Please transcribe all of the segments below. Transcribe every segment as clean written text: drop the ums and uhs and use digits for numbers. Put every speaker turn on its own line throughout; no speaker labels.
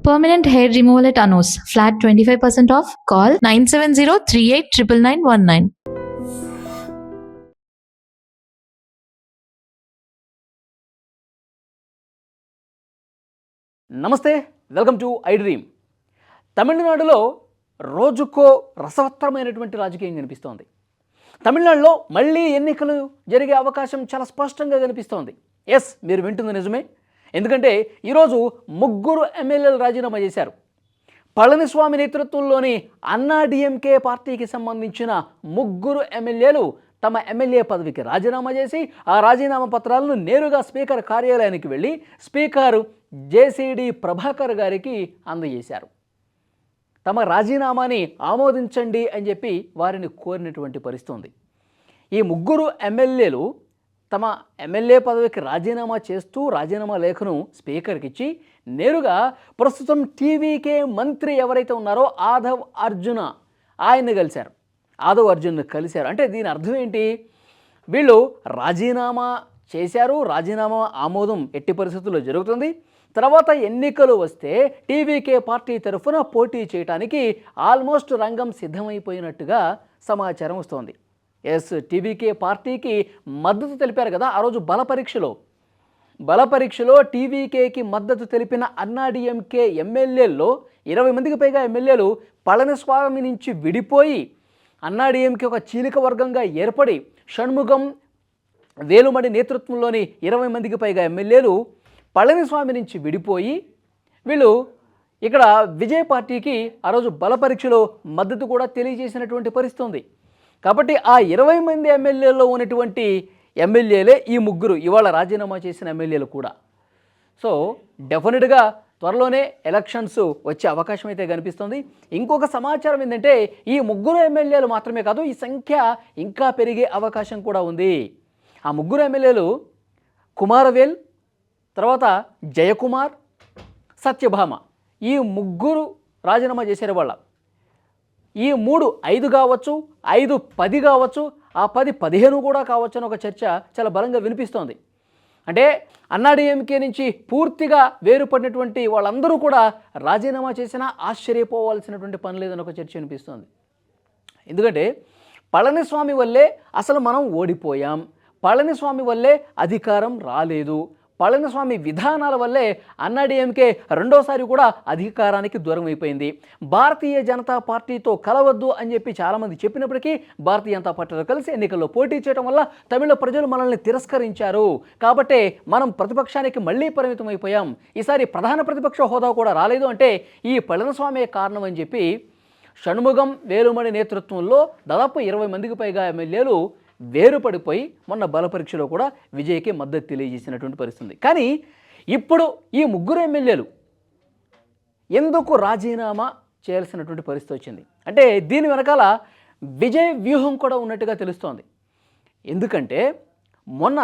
Permanent hair removal at Anos. Flat 25% off. Call 970-389919.
నమస్తే, welcome to I dream. తమిళనాడులో రోజుకో రసవత్తరమైనటువంటి రాజకీయం కనిపిస్తోంది. తమిళనాడులో మళ్ళీ ఎన్నికలు జరిగే అవకాశం చాలా స్పష్టంగా కనిపిస్తోంది. ఎస్, మీరు వింటుంది నిజమే. ఎందుకంటే ఈరోజు ముగ్గురు ఎమ్మెల్యేలు రాజీనామా చేశారు. పళనిస్వామి నేతృత్వంలోని అన్నాడీఎంకే పార్టీకి సంబంధించిన ముగ్గురు ఎమ్మెల్యేలు తమ ఎమ్మెల్యే పదవికి రాజీనామా చేసి ఆ రాజీనామా పత్రాలను నేరుగా స్పీకర్ కార్యాలయానికి వెళ్ళి స్పీకర్ జేసీడీ ప్రభాకర్ గారికి అందజేశారు. తమ రాజీనామాని ఆమోదించండి అని చెప్పి వారిని కోరినటువంటి పరిస్థితి ఉంది. ఈ ముగ్గురు ఎమ్మెల్యేలు తమ ఎమ్మెల్యే పదవికి రాజీనామా చేస్తూ రాజీనామా లేఖను స్పీకర్కి ఇచ్చి నేరుగా ప్రస్తుతం టీవీకే మంత్రి ఎవరైతే ఉన్నారో ఆదవ్ అర్జున ఆయన్ని కలిశారు. ఆదవ్ అర్జున్ని కలిశారు అంటే దీని అర్థం ఏంటి? వీళ్ళు రాజీనామా చేశారు, రాజీనామా ఆమోదం ఎట్టి పరిస్థితుల్లో జరుగుతుంది. తర్వాత ఎన్నికలు వస్తే టీవీకే పార్టీ తరఫున పోటీ చేయడానికి ఆల్మోస్ట్ రంగం సిద్ధమైపోయినట్టుగా సమాచారం వస్తోంది. ఎస్, టీవీకే పార్టీకి మద్దతు తెలిపారు కదా ఆ రోజు బల పరీక్షలో టీవీకేకి మద్దతు తెలిపిన అన్నాడీఎంకే ఎమ్మెల్యేల్లో 20 మందికి పైగా ఎమ్మెల్యేలు పళనిస్వామి నుంచి విడిపోయి అన్నాడీఎంకే ఒక చీలిక వర్గంగా ఏర్పడి షణ్ముగం, వేలుమణి నేతృత్వంలోని 20 మందికి పైగా ఎమ్మెల్యేలు పళనిస్వామి నుంచి విడిపోయి వీళ్ళు ఇక్కడ విజయ్ పార్టీకి ఆ రోజు బల పరీక్షలో మద్దతు కూడా తెలియజేసినటువంటి పరిస్థితి ఉంది. కాబట్టి ఆ 20 మంది ఎమ్మెల్యేల్లో ఉన్నటువంటి ఎమ్మెల్యేలే ఈ ముగ్గురు ఇవాళ రాజీనామా చేసిన ఎమ్మెల్యేలు కూడా. సో డెఫినెట్గా త్వరలోనే ఎలక్షన్స్ వచ్చే అవకాశం అయితే కనిపిస్తుంది. ఇంకొక సమాచారం ఏంటంటే ఈ ముగ్గురు ఎమ్మెల్యేలు మాత్రమే కాదు, ఈ సంఖ్య ఇంకా పెరిగే అవకాశం కూడా ఉంది. ఆ ముగ్గురు ఎమ్మెల్యేలు కుమారవేల్, తర్వాత జయకుమార్, సత్యభామ, ఈ ముగ్గురు రాజీనామా చేశారు. వాళ్ళ ఈ 3 5 కావచ్చు, 5 10 కావచ్చు, ఆ 10 15 కూడా కావచ్చు అని ఒక చర్చ చాలా బలంగా వినిపిస్తోంది. అంటే అన్నాడీఎంకే నుంచి పూర్తిగా వేరుపడినటువంటి వాళ్ళందరూ కూడా రాజీనామా చేసినా ఆశ్చర్యపోవాల్సినటువంటి పని లేదని ఒక చర్చ వినిపిస్తోంది. ఎందుకంటే పళనిస్వామి వల్లే అసలు మనం ఓడిపోయాం, పళనిస్వామి వల్లే అధికారం రాలేదు, పళనిస్వామి విధానాల వల్లే అన్నాడీఎంకే రెండోసారి కూడా అధికారానికి దూరం అయిపోయింది. భారతీయ జనతా పార్టీతో కలవద్దు అని చెప్పి చాలామంది చెప్పినప్పటికీ భారతీయ జనతా పార్టీతో కలిసి ఎన్నికల్లో పోటీ చేయడం వల్ల తమిళ ప్రజలు మనల్ని తిరస్కరించారు. కాబట్టే మనం ప్రతిపక్షానికి మళ్ళీ పరిమితం అయిపోయాం. ఈసారి ప్రధాన ప్రతిపక్ష హోదా కూడా రాలేదు అంటే ఈ పళనిస్వామి కారణం అని చెప్పి షణ్ముగం, వేలుమణి నేతృత్వంలో దాదాపు 20 మందికి పైగా ఎమ్మెల్యేలు వేరుపడిపోయి మొన్న బల పరీక్షలో కూడా విజయ్కి మద్దతు తెలియజేసినటువంటి పరిస్థితి. కానీ ఇప్పుడు ఈ ముగ్గురు ఎమ్మెల్యేలు ఎందుకు రాజీనామా చేయాల్సినటువంటి పరిస్థితి వచ్చింది అంటే దీని వెనకాల విజయ్ వ్యూహం కూడా ఉన్నట్టుగా తెలుస్తోంది. ఎందుకంటే మొన్న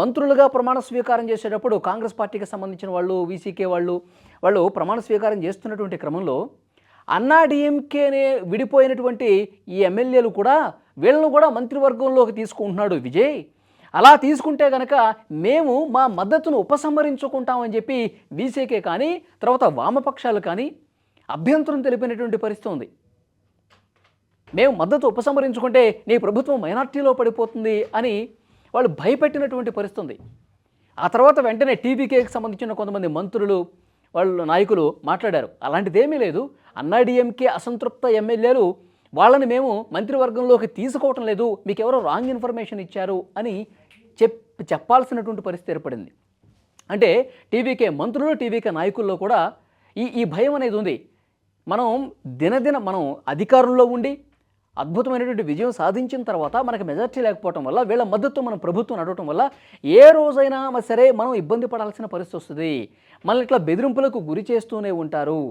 మంత్రులుగా ప్రమాణ స్వీకారం చేసేటప్పుడు కాంగ్రెస్ పార్టీకి సంబంధించిన వాళ్ళు, వీసీకే వాళ్ళు ప్రమాణ స్వీకారం చేస్తున్నటువంటి క్రమంలో అన్నాడీఎంకేనే విడిపోయినటువంటి ఈ ఎమ్మెల్యేలు కూడా వీళ్ళను కూడా మంత్రివర్గంలోకి తీసుకుంటున్నాడు విజయ్. అలా తీసుకుంటే కనుక మేము మా మద్దతును ఉపసంహరించుకుంటామని చెప్పి వీసీకే కానీ తర్వాత వామపక్షాలు కానీ అభ్యంతరం తెలిపినటువంటి పరిస్థితి ఉంది. మేము మద్దతు ఉపసంహరించుకుంటే నీ ప్రభుత్వం మైనార్టీలో పడిపోతుంది అని వాళ్ళు భయపెట్టినటువంటి పరిస్థితి ఉంది. ఆ తర్వాత వెంటనే టీవీకేకి సంబంధించిన కొంతమంది మంత్రులు, వాళ్ళు నాయకులు మాట్లాడారు. అలాంటిదేమీ లేదు, అన్నాడీఎంకే అసంతృప్త ఎమ్మెల్యేలు వాళ్ళని మేము మంత్రివర్గంలోకి తీసుకోవటం లేదు, మీకు ఎవరో రాంగ్ ఇన్ఫర్మేషన్ ఇచ్చారు అని చెప్పాల్సినటువంటి పరిస్థితి ఏర్పడింది. అంటే టీవీకే మంత్రులు, టీవీకే నాయకుల్లో కూడా ఈ భయం అనేది ఉంది. మనం మనం అధికారంలో ఉండి అద్భుతమైనటువంటి విజయం సాధించిన తర్వాత మనకు మెజార్టీ లేకపోవటం వల్ల వీళ్ళ మద్దతు మనం ప్రభుత్వం నడవటం వల్ల ఏ రోజైనా సరే మనం ఇబ్బంది పడాల్సిన పరిస్థితి వస్తుంది. మనల్ని ఇట్లా బెదిరింపులకు గురి చేస్తూనే ఉంటారు,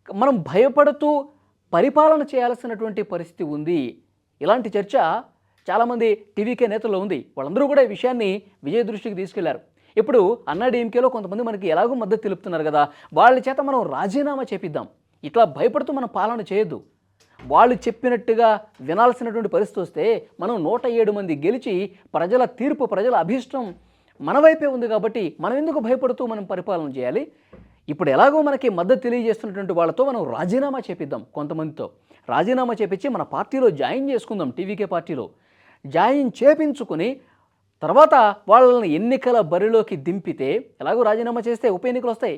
మనం భయపడుతూ పరిపాలన చేయాల్సినటువంటి పరిస్థితి ఉంది. ఇలాంటి చర్చ చాలామంది టీవీకే నేతల్లో ఉంది. వాళ్ళందరూ కూడా ఈ విషయాన్ని విజయ్ దృష్టికి తీసుకెళ్లారు. ఇప్పుడు అన్నాడీఎంకేలో కొంతమంది మనకి ఎలాగో మద్దతు తెలుపుతున్నారు కదా, వాళ్ళ చేత మనం రాజీనామా చేపిద్దాం, ఇట్లా భయపడుతూ మనం పాలన చేయొద్దు, వాళ్ళు చెప్పినట్టుగా వినాల్సినటువంటి పరిస్థితి వస్తే మనం 107 మంది గెలిచి ప్రజల తీర్పు, ప్రజల అభీష్టం మన వైపే ఉంది కాబట్టి మనం ఎందుకు భయపడుతూ మనం పరిపాలన చేయాలి? ఇప్పుడు ఎలాగో మనకి మద్దతు తెలియజేస్తున్నటువంటి వాళ్ళతో మనం రాజీనామా చేపిద్దాం, కొంతమందితో రాజీనామా చేపించి మన పార్టీలో జాయిన్ చేసుకుందాం, టీవీకే పార్టీలో జాయిన్ చేపించుకుని తర్వాత వాళ్ళని ఎన్నికల బరిలోకి దింపితే, ఎలాగో రాజీనామా చేస్తే ఉప ఎన్నికలు వస్తాయి,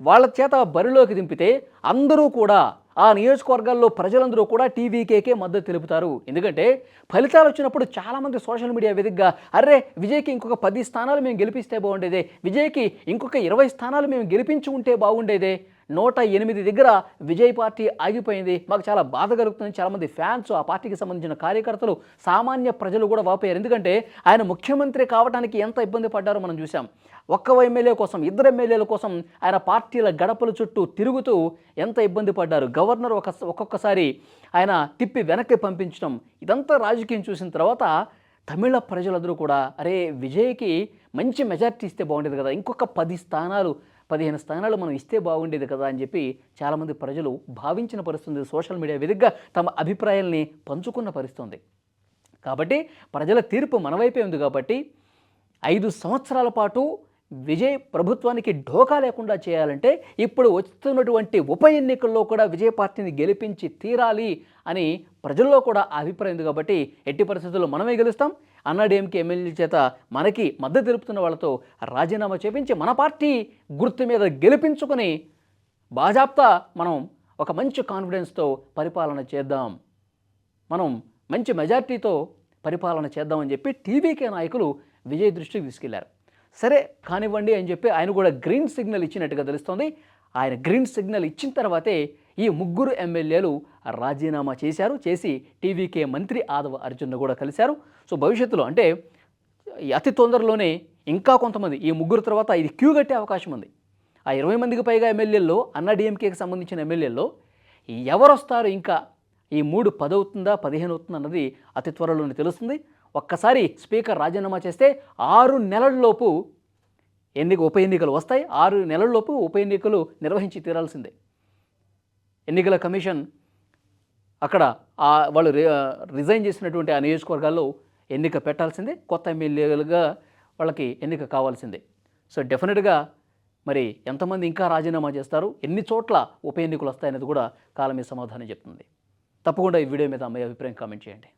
వాళ్ళ చేత బరిలోకి దింపితే అందరూ కూడా ఆ నియోజకవర్గాల్లో ప్రజలందరూ కూడా టీవీకేకే మద్దతు తెలుపుతారు. ఎందుకంటే ఫలితాలు వచ్చినప్పుడు చాలామంది సోషల్ మీడియా వేదికగా అర్రే విజయ్కి ఇంకొక 10 స్థానాలు మేము గెలిపిస్తే బాగుండేదే, విజయ్కి ఇంకొక 20 స్థానాలు మేము గెలిపించి ఉంటే బాగుండేదే, 108 దగ్గర విజయ్ పార్టీ ఆగిపోయింది, మాకు చాలా బాధ కలుగుతుంది. చాలామంది ఫ్యాన్స్, ఆ పార్టీకి సంబంధించిన కార్యకర్తలు, సామాన్య ప్రజలు కూడా వాపోయారు. ఎందుకంటే ఆయన ముఖ్యమంత్రి కావడానికి ఎంత ఇబ్బంది పడ్డారో మనం చూసాం. ఒక్క ఎమ్మెల్యే కోసం, 2 ఎమ్మెల్యేల కోసం ఆయన పార్టీల గడపల చుట్టూ తిరుగుతూ ఎంత ఇబ్బంది పడ్డారు. గవర్నర్ ఒక్కొక్కసారి ఆయన తిప్పి వెనక్కి పంపించడం, ఇదంతా రాజకీయం చూసిన తర్వాత తమిళ ప్రజలందరూ కూడా అరే విజయ్కి మంచి మెజార్టీ ఇస్తే బాగుండేది కదా, ఇంకొక 10 స్థానాలు 15 స్థానాలు మనం ఇస్తే బాగుండేది కదా అని చెప్పి చాలామంది ప్రజలు భావించిన పరిస్థితి, సోషల్ మీడియా వేదికగా తమ అభిప్రాయాల్ని పంచుకున్న పరిస్థితి. కాబట్టి ప్రజల తీర్పు మన వైపే ఉంది. కాబట్టి 5 సంవత్సరాల పాటు విజయ్ ప్రభుత్వానికి ఢోకా లేకుండా చేయాలంటే ఇప్పుడు వస్తున్నటువంటి ఉప ఎన్నికల్లో కూడా విజయ్ పార్టీని గెలిపించి తీరాలి అని ప్రజల్లో కూడా అభిప్రాయం ఉంది. కాబట్టి ఎట్టి పరిస్థితుల్లో మనమే గెలుస్తాం, అన్నాడీఎంకే ఎమ్మెల్యే చేత మనకి మద్దతు తెలుపుతున్న వాళ్ళతో రాజీనామా చేపించి మన పార్టీ గుర్తు మీద గెలిపించుకొని బాజాప్తా మనం ఒక మంచి కాన్ఫిడెన్స్తో పరిపాలన చేద్దాం, మనం మంచి మెజార్టీతో పరిపాలన చేద్దామని చెప్పి టీవీకే నాయకులు విజయ్ దృష్టికి తీసుకెళ్లారు. సరే కానివ్వండి అని చెప్పి ఆయన కూడా గ్రీన్ సిగ్నల్ ఇచ్చినట్టుగా తెలుస్తోంది. ఆయన గ్రీన్ సిగ్నల్ ఇచ్చిన తర్వాతే ఈ 3 ఎమ్మెల్యేలు రాజీనామా చేశారు. చేసి టీవీకే మంత్రి ఆదవ అర్జున్ను కూడా కలిశారు. సో భవిష్యత్తులో అంటే అతి తొందరలోనే ఇంకా కొంతమంది ఈ 3 తర్వాత ఇది క్యూ కట్టే అవకాశం ఉంది. ఆ 20 మందికి పైగా ఎమ్మెల్యేల్లో, అన్నాడీఎంకేకి సంబంధించిన ఎమ్మెల్యేల్లో ఎవరు వస్తారు, ఇంకా ఈ 3 10 అవుతుందా 15 అవుతుందా అన్నది అతి త్వరలోనే తెలుస్తుంది. ఒక్కసారి స్పీకర్ రాజీనామా చేస్తే 6 నెలల్లోపు ఉప ఎన్నికలు వస్తాయి. 6 నెలల్లోపు ఉప ఎన్నికలు నిర్వహించి తీరాల్సిందే. ఎన్నికల కమిషన్ అక్కడ వాళ్ళు రిజైన్ చేసినటువంటి ఆ నియోజకవర్గాల్లో ఎన్నిక పెట్టాల్సిందే, కొత్త ఎమ్మెల్యేలుగా వాళ్ళకి ఎన్నిక కావాల్సిందే. సో డెఫినెట్గా మరి ఎంతమంది ఇంకా రాజీనామా చేస్తారు, ఎన్ని చోట్ల ఉప ఎన్నికలు వస్తాయనేది కూడా కాలమే సమాధానం చెప్తుంది. తప్పకుండా ఈ వీడియో మీద మీ అభిప్రాయం కామెంట్ చేయండి.